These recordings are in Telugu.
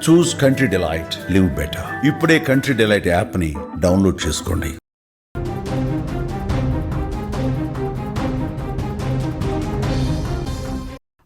చూస్ కంట్రీ డిలైట్, లివ్ బెటర్. ఇప్పుడే కంట్రీ డిలైట్ యాప్ని డౌన్లోడ్ చేసుకోండి.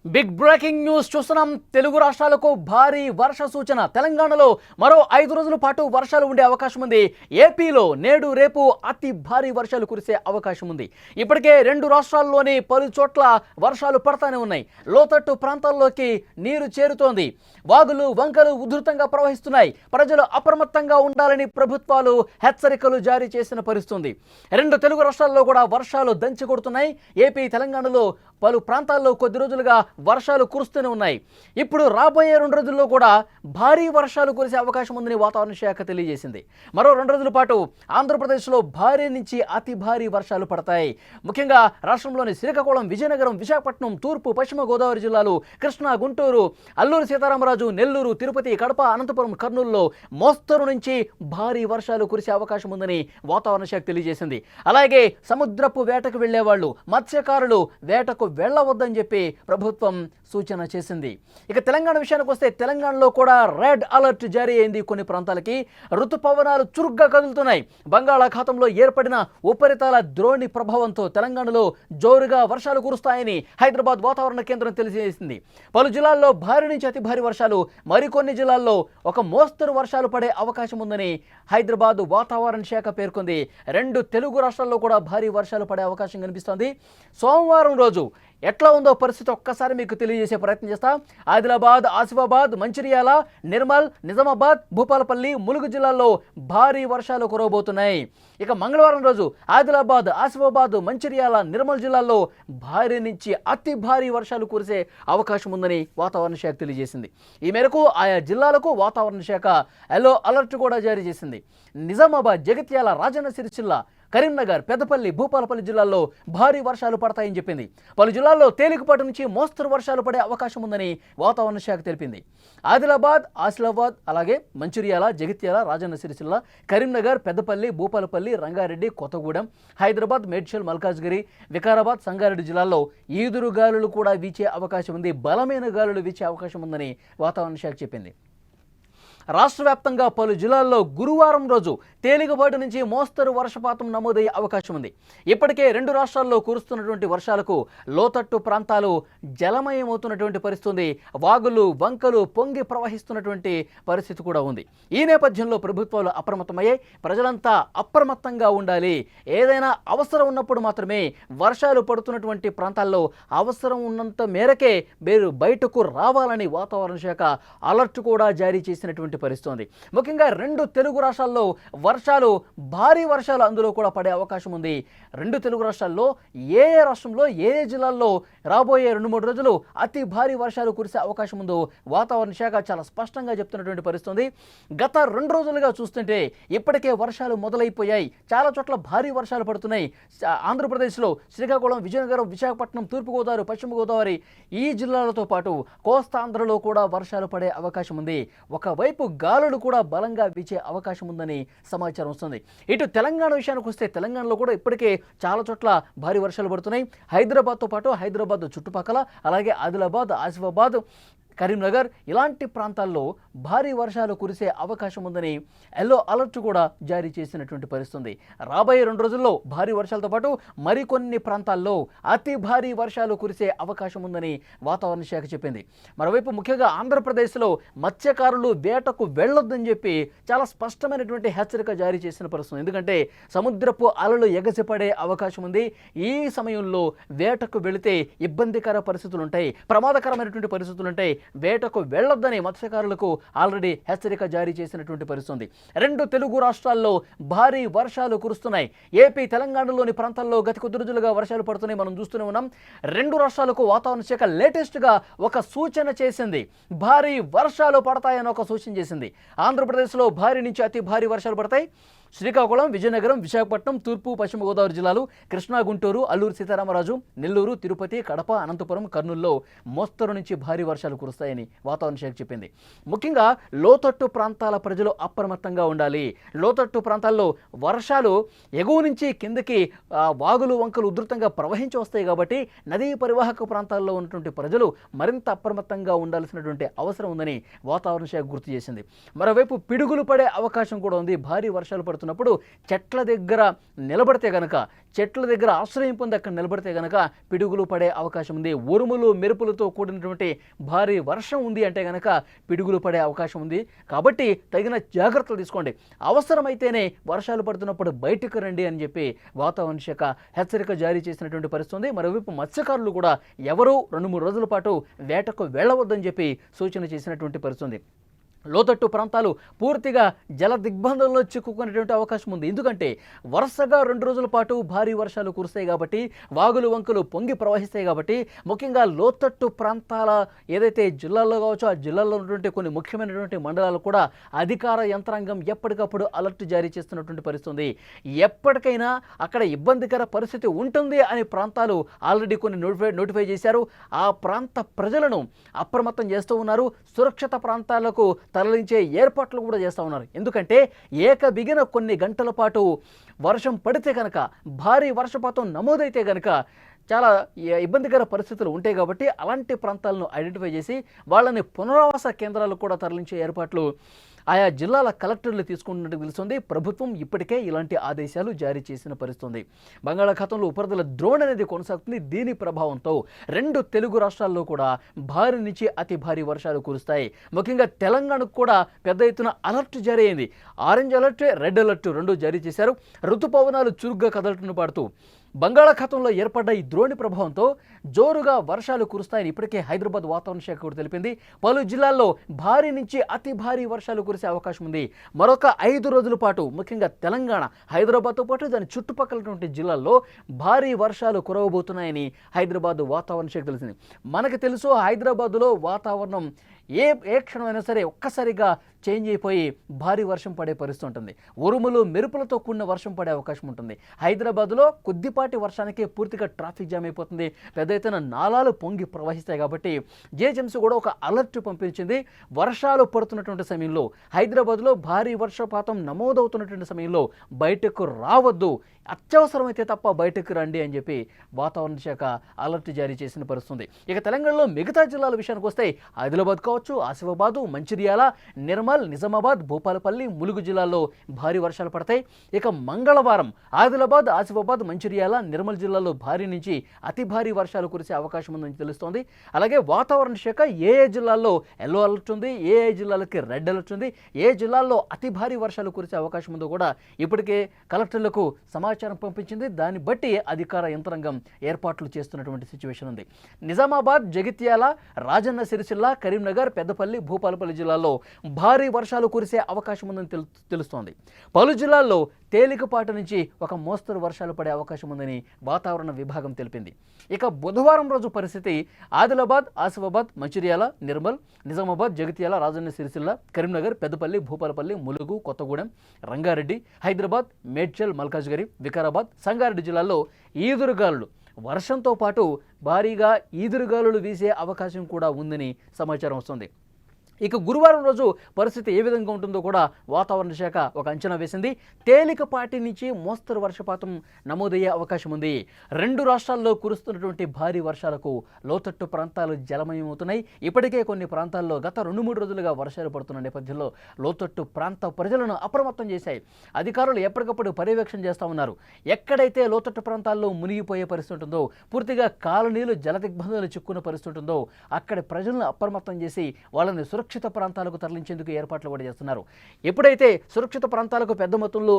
బిగ్ బ్రేకింగ్ న్యూస్ చూస్తున్నాం. తెలుగు రాష్ట్రాలకు భారీ వర్ష సూచన. తెలంగాణలో మరో 5 రోజుల పాటు వర్షాలు ఉండే అవకాశం ఉంది. ఏపీలో నేడు రేపు అతి భారీ వర్షాలు కురిసే అవకాశం ఉంది. ఇప్పటికే 2 రాష్ట్రాల్లోని పలు చోట్ల వర్షాలు పడతానే ఉన్నాయి. లోతట్టు ప్రాంతాల్లోకి నీరు చేరుతోంది. వాగులు వంకలు ఉధృతంగా ప్రవహిస్తున్నాయి. ప్రజలు అప్రమత్తంగా ఉండాలని ప్రభుత్వాలు హెచ్చరికలు జారీ చేసిన పరిస్థితుంది. 2 తెలుగు రాష్ట్రాల్లో కూడా వర్షాలు దంచి కొడుతున్నాయి. ఏపీ తెలంగాణలో పలు ప్రాంతాల్లో కొద్ది రోజులుగా వర్షాలు కురుస్తూనే ఉన్నాయి. ఇప్పుడు రాబోయే 2 రోజుల్లో కూడా భారీ వర్షాలు కురిసే అవకాశం ఉందని వాతావరణ శాఖ తెలియజేసింది. మరో 2 రోజుల పాటు ఆంధ్రప్రదేశ్లో భారీ నుంచి అతి భారీ వర్షాలు పడతాయి. ముఖ్యంగా రాష్ట్రంలోని శ్రీకాకుళం, విజయనగరం, విశాఖపట్నం, తూర్పు పశ్చిమ గోదావరి జిల్లాలు, కృష్ణా, గుంటూరు, అల్లూరు సీతారామరాజు, నెల్లూరు, తిరుపతి, కడప, అనంతపురం, కర్నూలులో మోస్తరు నుంచి భారీ వర్షాలు కురిసే అవకాశం ఉందని వాతావరణ శాఖ తెలియజేసింది. అలాగే సముద్రపు వేటకు వెళ్లేవాళ్లు, మత్స్యకారులు వేటకు వెళ్లవద్దని చెప్పి ప్రభుత్వం సూచన చేసింది. ఇక తెలంగాణ విషయానికి వస్తే తెలంగాణలో కూడా రెడ్ అలర్ట్ జారీ అయింది. కొన్ని ప్రాంతాలకి ఋతుపవనాలు చురుగ్గా కదులుతున్నాయి. బంగాళాఖాతంలో ఏర్పడిన ఉపరితల ద్రోణి ప్రభావంతో తెలంగాణలో జోరుగా వర్షాలు కురుస్తాయని హైదరాబాద్ వాతావరణ కేంద్రం తెలియజేసింది. పలు జిల్లాల్లో భారీ నుంచి అతి భారీ వర్షాలు, మరికొన్ని జిల్లాల్లో ఒక మోస్తరు వర్షాలు పడే అవకాశం ఉందని హైదరాబాద్ వాతావరణ శాఖ పేర్కొంది. 2 తెలుగు రాష్ట్రాల్లో కూడా భారీ వర్షాలు పడే అవకాశం కనిపిస్తోంది. సోమవారం రోజు ఎట్లా ఉందో పరిస్థితి ఒక్కసారి మీకు తెలియజేసే ప్రయత్నం చేస్తాం. ఆదిలాబాద్, ఆసిఫాబాద్, మంచిర్యాల, నిర్మల్, నిజామాబాద్, భూపాలపల్లి, ములుగు జిల్లాల్లో భారీ వర్షాలు కురవబోతున్నాయి. ఇక మంగళవారం రోజు ఆదిలాబాద్, ఆసిఫాబాద్, మంచిర్యాల, నిర్మల్ జిల్లాల్లో భారీ నుంచి అతి భారీ వర్షాలు కురిసే అవకాశం ఉందని వాతావరణ శాఖ తెలియజేసింది. ఈ మేరకు ఆయా జిల్లాలకు వాతావరణ శాఖ ఎల్లో అలర్ట్ కూడా జారీ చేసింది. నిజామాబాద్, జగిత్యాల, రాజన్న సిరిసిల్ల, కరీంనగర్, పెద్దపల్లి, భూపాలపల్లి జిల్లాల్లో భారీ వర్షాలు పడతాయని చెప్పింది. పలు జిల్లాల్లో తేలికపాటి నుంచి మోస్తరు వర్షాలు పడే అవకాశం ఉందని వాతావరణ శాఖ తెలిపింది. ఆదిలాబాద్, ఆసిఫాబాద్, అలాగే మంచిర్యాల, జగిత్యాల, రాజన్న సిరిసిల్ల, కరీంనగర్, పెద్దపల్లి, భూపాలపల్లి, రంగారెడ్డి, కొత్తగూడెం, హైదరాబాద్, మేడ్చల్, మల్కాజ్గిరి, వికారాబాద్, సంగారెడ్డి జిల్లాల్లో ఈదురు గాలులు కూడా వీచే అవకాశం ఉంది. బలమైన గాలులు వీచే అవకాశం ఉందని వాతావరణ శాఖ చెప్పింది. రాష్ట్ర వ్యాప్తంగా పలు జిల్లాల్లో గురువారం రోజు తేలికపాటి నుంచి మోస్తరు వర్షపాతం నమోదయ్యే అవకాశం ఉంది. ఇప్పటికే 2 రాష్ట్రాల్లో కురుస్తున్నటువంటి వర్షాలకు లోతట్టు ప్రాంతాలు జలమయమవుతున్నటువంటి పరిస్థితి, వాగులు వంకలు పొంగి ప్రవహిస్తున్నటువంటి పరిస్థితి కూడా ఉంది. ఈ నేపథ్యంలో ప్రభుత్వాలు అప్రమత్తమయ్యాయి. ప్రజలంతా అప్రమత్తంగా ఉండాలి. ఏదైనా అవసరం ఉన్నప్పుడు మాత్రమే వర్షాలు పడుతున్నటువంటి ప్రాంతాల్లో అవసరం ఉన్నంత మేరకే మీరు బయటకు రావాలని వాతావరణ శాఖ అలర్ట్ కూడా జారీ చేసినటువంటి పరిస్థితి. ముఖ్యంగా 2 తెలుగు రాష్ట్రాల్లో వర్షాలు, భారీ వర్షాలు అందులో కూడా పడే అవకాశం ఉంది. 2 తెలుగు రాష్ట్రాల్లో ఏ రాష్ట్రంలో ఏ జిల్లాల్లో రాబోయే 2-3 రోజులు అతి భారీ వర్షాలు కురిసే అవకాశం ఉందో వాతావరణ శాఖ చాలా స్పష్టంగా చెప్తున్నటువంటి పరిస్థితి. గత 2 రోజులుగా చూస్తుంటే ఇప్పటికే వర్షాలు మొదలైపోయాయి. చాలా చోట్ల భారీ వర్షాలు పడుతున్నాయి. ఆంధ్రప్రదేశ్లో శ్రీకాకుళం, విజయనగరం, విశాఖపట్నం, తూర్పుగోదావరి, పశ్చిమ గోదావరి ఈ జిల్లాలతో పాటు కోస్తాంధ్రలో కూడా వర్షాలు పడే అవకాశం ఉంది. ఒకవైపు గాలులు కూడా బలంగా వీచే అవకాశం ఉందని సమాచారం వస్తుంది. ఇటు తెలంగాణ విషయానికి వస్తే తెలంగాణలో కూడా ఇప్పటికే చాలా చోట్ల భారీ వర్షాలు పడుతున్నాయి. హైదరాబాద్తో పాటు హైదరాబాద్ చుట్టుపక్కల, అలాగే ఆదిలాబాద్, ఆసిఫాబాద్, కరీంనగర్ ఇలాంటి ప్రాంతాల్లో భారీ వర్షాలు కురిసే అవకాశం ఉందని ఎల్లో అలర్ట్ కూడా జారీ చేసినటువంటి పరిస్థితి. రాబోయే 2 రోజుల్లో భారీ వర్షాలతో పాటు మరికొన్ని ప్రాంతాల్లో అతి భారీ వర్షాలు కురిసే అవకాశం ఉందని వాతావరణ శాఖ చెప్పింది. మరోవైపు ముఖ్యంగా ఆంధ్రప్రదేశ్లో మత్స్యకారులు వేటకు వెళ్ళొద్దని చెప్పి చాలా స్పష్టమైనటువంటి హెచ్చరిక జారీ చేసిన పరిస్థితి. ఎందుకంటే సముద్రపు అలలు ఎగసిపడే అవకాశం ఉంది. ఈ సమయంలో వేటకు వెళితే ఇబ్బందికర పరిస్థితులు ఉంటాయి, ప్రమాదకరమైనటువంటి పరిస్థితులు ఉంటాయి. వేటకు వెళ్లొద్దని మత్స్యకారులకు ఆల్రెడీ హెచ్చరిక జారీ చేసినటువంటి పరిస్థితి. 2 తెలుగు రాష్ట్రాల్లో భారీ వర్షాలు కురుస్తున్నాయి. ఏపీ తెలంగాణలోని ప్రాంతాల్లో గత కొద్ది రోజులుగా వర్షాలు పడుతున్నాయి, మనం చూస్తూనే ఉన్నాం. 2 రాష్ట్రాలకు వాతావరణ శాఖ లేటెస్ట్గా ఒక సూచన చేసింది. భారీ వర్షాలు పడతాయని ఒక సూచన చేసింది. ఆంధ్రప్రదేశ్లో భారీ నుంచి అతి భారీ వర్షాలు పడతాయి. శ్రీకాకుళం, విజయనగరం, విశాఖపట్నం, తూర్పు పశ్చిమ గోదావరి జిల్లాలు, కృష్ణా, గుంటూరు, అల్లూరు సీతారామరాజు, నెల్లూరు, తిరుపతి, కడప, అనంతపురం, కర్నూలులో మోస్తరు నుంచి భారీ వర్షాలు కురుస్తాయని వాతావరణ శాఖ చెప్పింది. ముఖ్యంగా లోతట్టు ప్రాంతాల ప్రజలు అప్రమత్తంగా ఉండాలి. లోతట్టు ప్రాంతాల్లో వర్షాలు ఎగువ నుంచి కిందకి వాగులు వంకలు ఉధృతంగా ప్రవహించి వస్తాయి కాబట్టి నదీ పరివాహక ప్రాంతాల్లో ఉన్నటువంటి ప్రజలు మరింత అప్రమత్తంగా ఉండాల్సినటువంటి అవసరం ఉందని వాతావరణ శాఖ గుర్తు చేసింది. మరోవైపు పిడుగులు పడే అవకాశం కూడా ఉంది. భారీ వర్షాలు పడుతున్నప్పుడు చెట్ల దగ్గర నిలబడితే గనక, చెట్ల దగ్గర ఆశ్రయం పొంది అక్కడ నిలబడితే గనక పిడుగులు పడే అవకాశం ఉంది. ఉరుములు మెరుపులతో కూడినటువంటి భారీ వర్షం ఉంది అంటే గనక పిడుగులు పడే అవకాశం ఉంది. కాబట్టి తగిన జాగ్రత్తలు తీసుకోండి. అవసరమైతేనే వర్షాలు పడుతున్నప్పుడు బయటకు రండి అని చెప్పి వాతావరణ శాఖ హెచ్చరిక జారీ చేసినటువంటి పరిస్థితి ఉంది. మరోవైపు మత్స్యకారులు కూడా ఎవరూ 2-3 రోజుల పాటు వేటకు వెళ్ళవద్దని చెప్పి సూచన చేసినటువంటి పరిస్థితి ఉంది. లోతట్టు ప్రాంతాలు పూర్తిగా జల దిగ్బంధంలో చిక్కుకునేటువంటి అవకాశం ఉంది. ఎందుకంటే వరుసగా 2 రోజుల పాటు భారీ వర్షాలు కురుస్తాయి కాబట్టి, వాగులు వంకలు పొంగి ప్రవహిస్తాయి కాబట్టి, ముఖ్యంగా లోతట్టు ప్రాంతాల ఏదైతే జిల్లాల్లో కావచ్చు ఆ జిల్లాల్లో ఉన్నటువంటి కొన్ని ముఖ్యమైనటువంటి మండలాలు కూడా అధికార యంత్రాంగం ఎప్పటికప్పుడు అలర్ట్ జారీ చేస్తున్నటువంటి పరిస్థితి ఉంది. ఎప్పటికైనా అక్కడ ఇబ్బందికర పరిస్థితి ఉంటుంది అనే ప్రాంతాలు ఆల్రెడీ కొన్ని నోటిఫై చేశారు. ఆ ప్రాంత ప్రజలను అప్రమత్తం చేస్తూ ఉన్నారు. సురక్షిత ప్రాంతాలకు తరలించే ఏర్పాట్లు కూడా చేస్తూ ఉన్నారు. ఎందుకంటే బిగిన కొన్ని గంటల పాటు వర్షం పడితే కనుక, భారీ వర్షపాతం నమోదైతే కనుక చాలా ఇబ్బందికర పరిస్థితులు ఉంటాయి కాబట్టి అలాంటి ప్రాంతాలను ఐడెంటిఫై చేసి వాళ్ళని పునరావాస కేంద్రాలకు కూడా తరలించే ఏర్పాట్లు ఆయా జిల్లాల కలెక్టర్లు తీసుకుంటున్నట్టు తెలుస్తుంది. ప్రభుత్వం ఇప్పటికే ఇలాంటి ఆదేశాలు జారీ చేసిన పరిస్థితుంది. బంగాళాఖాతంలో ఉపరితల ద్రోణి అనేది కొనసాగుతుంది. దీని ప్రభావంతో 2 తెలుగు రాష్ట్రాల్లో కూడా భారీ నుంచి అతి భారీ వర్షాలు కురుస్తాయి. ముఖ్యంగా తెలంగాణకు కూడా పెద్ద ఎత్తున అలర్ట్ జారీ అయింది. ఆరెంజ్ అలర్ట్, రెడ్ అలర్ట్ 2 జారీ చేశారు. ఋతుపవనాలు చురుగ్గా కదలటను పాడుతూ బంగాళాఖాతంలో ఏర్పడ్డ ఈ ద్రోణి ప్రభావంతో జోరుగా వర్షాలు కురుస్తాయని ఇప్పటికే హైదరాబాద్ వాతావరణ శాఖ కూడా తెలిపింది. పలు జిల్లాల్లో భారీ నుంచి అతి భారీ వర్షాలు కురిసే అవకాశం ఉంది. మరొక 5 రోజుల పాటు ముఖ్యంగా తెలంగాణ, హైదరాబాద్తో పాటు దాని చుట్టుపక్కలటువంటి జిల్లాల్లో భారీ వర్షాలు కురవబోతున్నాయని హైదరాబాద్ వాతావరణ శాఖ తెలిసింది. మనకు తెలుసు హైదరాబాద్లో వాతావరణం ఏ క్షణమైనా సరే ఒక్కసారిగా చేంజ్ అయిపోయి భారీ వర్షం పడే పరిస్థితి ఉంటుంది. ఉరుములు మెరుపులతో కూడిన వర్షం పడే అవకాశం ఉంటుంది. హైదరాబాద్లో కొద్దిపాటి వర్షానికి పూర్తిగా ట్రాఫిక్ జామ్ అయిపోతుంది. పెద్ద ఎత్తున నాలాలు పొంగి ప్రవహిస్తాయి కాబట్టి జీహెచ్ఎంసీ కూడా ఒక అలర్ట్ పంపించింది. వర్షాలు పడుతున్నటువంటి సమయంలో, హైదరాబాద్లో భారీ వర్షపాతం నమోదవుతున్నటువంటి సమయంలో బయటకు రావద్దు, అత్యవసరమైతే తప్ప బయటకు రండి అని చెప్పి వాతావరణ శాఖ అలర్ట్ జారీ చేసిన పరిస్థితుంది. ఇక తెలంగాణలో మిగతా జిల్లాల విషయానికి వస్తే ఆదిలాబాద్ కావచ్చు, ఆసిఫాబాదు, మంచిర్యాల, నిర్మల్, నిజామాబాద్, భూపాలపల్లి, ములుగు జిల్లాల్లో భారీ వర్షాలు పడతాయి. ఇక మంగళవారం ఆదిలాబాద్, ఆసిఫాబాద్, మంచిర్యాల, నిర్మల్ జిల్లాల్లో భారీ నుంచి అతి భారీ వర్షాలు కురిసే అవకాశం ఉందని తెలుస్తోంది. అలాగే వాతావరణ శాఖ ఏ జిల్లాల్లో ఎల్లో అలర్ట్ ఉంది, ఏ జిల్లాలకి రెడ్ అలర్ట్ ఉంది, ఏ జిల్లాల్లో అతి భారీ వర్షాలు కురిసే అవకాశం ఉందో కూడా ఇప్పటికే కలెక్టర్లకు సమాచారం పంపించింది. దాన్ని బట్టి అధికార యంత్రాంగం ఏర్పాట్లు చేస్తున్నటువంటి సిచ్యువేషన్ ఉంది. నిజామాబాద్, జగిత్యాల, రాజన్న సిరిసిల్ల, కరీంనగర్, పెద్దపల్లి, భూపాలపల్లి జిల్లాల్లో భారీ వర్షాలు కురిసే అవకాశం ఉందని తెలుస్తోంది. పలు జిల్లాల్లో తేలికపాటి నుంచి ఒక మోస్తరు వర్షాలు పడే అవకాశం ఉందని వాతావరణ విభాగం తెలిపింది. ఇక బుధవారం రోజు పరిస్థితి ఆదిలాబాద్, ఆసిఫాబాద్, మంచిర్యాల, నిర్మల్, నిజామాబాద్, జగిత్యాల, రాజన్న సిరిసిల్ల, కరీంనగర్, పెద్దపల్లి, భూపాలపల్లి, ములుగు, కొత్తగూడెం, రంగారెడ్డి, హైదరాబాద్, మేడ్చల్, మల్కాజ్గిరి, వికారాబాద్, సంగారెడ్డి జిల్లాల్లో ఈదురుగాలులు, వర్షంతో పాటు భారీగా ఈదురుగాలులు వీసే అవకాశం కూడా ఉందని సమాచారం వస్తుంది. ఇక గురువారం రోజు పరిస్థితి ఏ విధంగా ఉంటుందో కూడా వాతావరణ శాఖ ఒక అంచనా వేసింది. తేలికపాటి నుంచి మోస్తరు వర్షపాతం నమోదయ్యే అవకాశం ఉంది. 2 రాష్ట్రాల్లో కురుస్తున్నటువంటి భారీ వర్షాలకు లోతట్టు ప్రాంతాలు జలమయమవుతున్నాయి. ఇప్పటికే కొన్ని ప్రాంతాల్లో గత 2-3 రోజులుగా వర్షాలు పడుతున్న నేపథ్యంలో లోతట్టు ప్రాంత ప్రజలను అప్రమత్తం చేశాయి. అధికారులు ఎప్పటికప్పుడు పర్యవేక్షణ చేస్తూ ఉన్నారు. ఎక్కడైతే లోతట్టు ప్రాంతాల్లో మునిగిపోయే పరిస్థితి ఉంటుందో, పూర్తిగా కాలనీలు జల దిగ్బంధాలు చిక్కున్న పరిస్థితి ఉంటుందో అక్కడి ప్రజలను అప్రమత్తం చేసి వాళ్ళని సురక్షిత ప్రాంతాలకు తరలించేందుకు ఏర్పాట్లు కూడా చేస్తున్నారు. ఎప్పుడైతే సురక్షిత ప్రాంతాలకు పెద్ద మొత్తంలో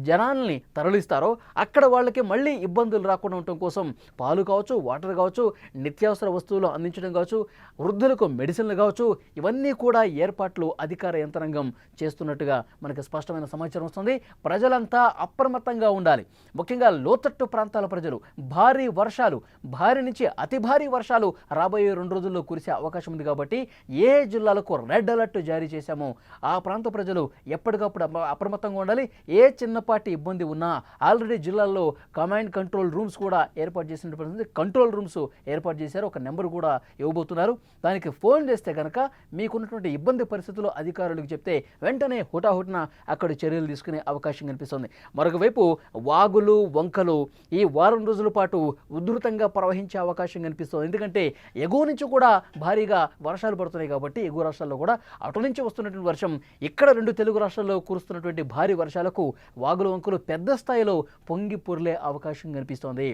జనాల్ని తరలిస్తారో అక్కడ వాళ్ళకి మళ్ళీ ఇబ్బందులు రాకుండా ఉండటం కోసం పాలు కావచ్చు, వాటర్ కావచ్చు, నిత్యావసర వస్తువులు అందించడం కావచ్చు, వృద్ధులకు మెడిసిన్లు కావచ్చు, ఇవన్నీ కూడా ఏర్పాట్లు అధికార యంత్రాంగం చేస్తున్నట్టుగా మనకు స్పష్టమైన సమాచారం వస్తుంది. ప్రజలంతా అప్రమత్తంగా ఉండాలి. ముఖ్యంగా లోతట్టు ప్రాంతాల ప్రజలు భారీ వర్షాలు, భారీ నుంచి అతి భారీ వర్షాలు రాబోయే 2 రోజుల్లో కురిసే అవకాశం ఉంది కాబట్టి ఏ జిల్లాలకు వరకు రెడ్ అలర్ట్ జారీ చేశాము. ఆ ప్రాంత ప్రజలు ఎప్పటికప్పుడు అప్రమత్తంగా ఉండాలి. ఏ చిన్నపాటి ఇబ్బంది ఉన్నా ఆల్రెడీ జిల్లాల్లో కమాండ్ కంట్రోల్ రూమ్స్ కూడా ఏర్పాటు చేసినటువంటి కంట్రోల్ రూమ్స్ ఏర్పాటు చేశారు. ఒక నెంబర్ కూడా ఇవ్వబోతున్నారు. దానికి ఫోన్ చేస్తే కనుక మీకున్నటువంటి ఇబ్బంది పరిస్థితులు అధికారులకు చెప్తే వెంటనే హుటాహుటిన అక్కడ చర్యలు తీసుకునే అవకాశం కనిపిస్తుంది. మరొక వైపు వాగులు వంకలు ఈ వారం రోజుల పాటు ఉధృతంగా ప్రవహించే అవకాశం కనిపిస్తుంది. ఎందుకంటే ఎగువ నుంచి కూడా భారీగా వర్షాలు పడుతున్నాయి కాబట్టి ఎగువ రాష్ట్రాల్లో కూడా అటు నుంచి వస్తున్నటువంటి వర్షం ఇక్కడ 2 తెలుగు రాష్ట్రాల్లో కురుస్తున్నటువంటి భారీ వర్షాలకు వాగులు వంకలు పెద్ద స్థాయిలో పొంగి పొర్లే అవకాశం కనిపిస్తోంది.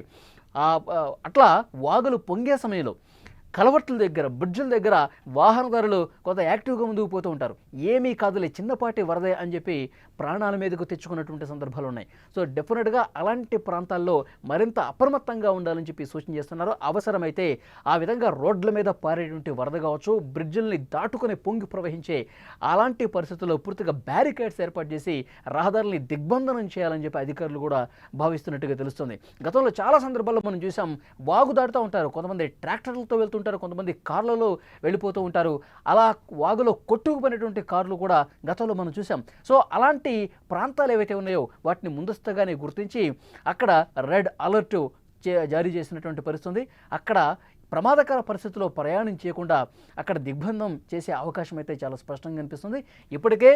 అట్లా వాగులు పొంగే సమయంలో కలవట్ల దగ్గర బ్రిడ్జుల దగ్గర వాహనదారులు కొంత యాక్టివ్గా ముందుకు పోతూ ఉంటారు. ఏమీ కాదులే చిన్నపాటి వరదే అని చెప్పి ప్రాణాల మీదకు తెచ్చుకున్నటువంటి సందర్భాలు ఉన్నాయి. సో డెఫినెట్గా అలాంటి ప్రాంతాల్లో మరింత అప్రమత్తంగా ఉండాలని చెప్పి సూచన చేస్తున్నారు. అవసరమైతే ఆ విధంగా రోడ్ల మీద పారేటువంటి వరద కావచ్చు, బ్రిడ్జుల్ని దాటుకుని పొంగి ప్రవహించే అలాంటి పరిస్థితుల్లో పూర్తిగా బ్యారికేడ్స్ ఏర్పాటు చేసి రహదారుల్ని దిగ్బంధనం చేయాలని చెప్పి అధికారులు కూడా భావిస్తున్నట్టుగా తెలుస్తుంది. గతంలో చాలా సందర్భాల్లో మనం చూసాం, వాగు దాటుతూ ఉంటారు, కొంతమంది ట్రాక్టర్లతో వెళ్తుంటారు, కొంతమంది కార్లలో వెళ్ళిపోతూ ఉంటారు. అలా వాగులో కొట్టుకుపోయినటువంటి కార్లు కూడా గతంలో మనం చూసాం. సో అలాంటి ప్రాంతాలు ఏవైతే ఉన్నాయో వాటిని ముందస్తుగానే గుర్తించి అక్కడ రెడ్ అలర్ట్ జారీ చేసినటువంటి పరిస్థితి. అక్కడ ప్రమాదకర పరిస్థితుల్లో ప్రయాణం చేయకుండా అక్కడ దిగ్బంధం చేసే అవకాశం అయితే చాలా స్పష్టంగా కనిపిస్తుంది. ఇప్పటికే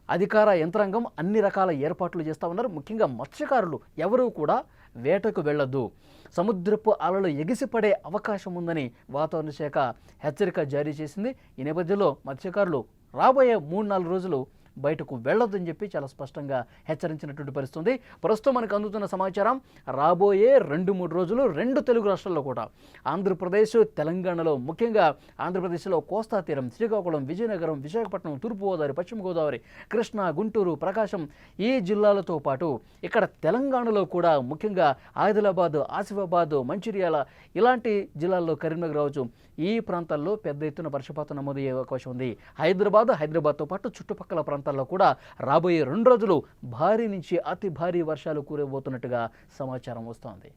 అధికార యంత్రాంగం అన్ని రకాల ఏర్పాట్లు చేస్తూ ఉన్నారు. ముఖ్యంగా మత్స్యకారులు ఎవరూ కూడా వేటకు వెళ్ళొద్దు, సముద్రపు అలలు ఎగిసిపడే అవకాశం ఉందని వాతావరణ శాఖ హెచ్చరిక జారీ చేసింది. ఈ నేపథ్యంలో మత్స్యకారులు రాబోయే 3-4 రోజులు బయటకు వెళ్ళొద్దని చెప్పి చాలా స్పష్టంగా హెచ్చరించినటువంటి పరిస్థితుంది. ప్రస్తుతం మనకు అందుతున్న సమాచారం రాబోయే 2-3 రోజులు 2 తెలుగు రాష్ట్రాల్లో కూడా ఆంధ్రప్రదేశ్, తెలంగాణలో ముఖ్యంగా ఆంధ్రప్రదేశ్లో కోస్తా తీరం, శ్రీకాకుళం, విజయనగరం, విశాఖపట్నం, తూర్పుగోదావరి, పశ్చిమ గోదావరి, కృష్ణా, గుంటూరు, ప్రకాశం ఈ జిల్లాలతో పాటు ఇక్కడ తెలంగాణలో కూడా ముఖ్యంగా ఆదిలాబాద్, ఆసిఫాబాద్, మంచిర్యాల ఇలాంటి జిల్లాల్లో కరీంనగర్ రావచ్చు ఈ ప్రాంతాల్లో పెద్ద ఎత్తున వర్షపాతం నమోదయ్యే అవకాశం ఉంది. హైదరాబాద్తో పాటు చుట్టుపక్కల ప్రాంతాల్లో కూడా రాబోయే 2 రోజులు భారీ నుంచి అతి భారీ వర్షాలు కురవబోతున్నట్టుగా సమాచారం వస్తోంది.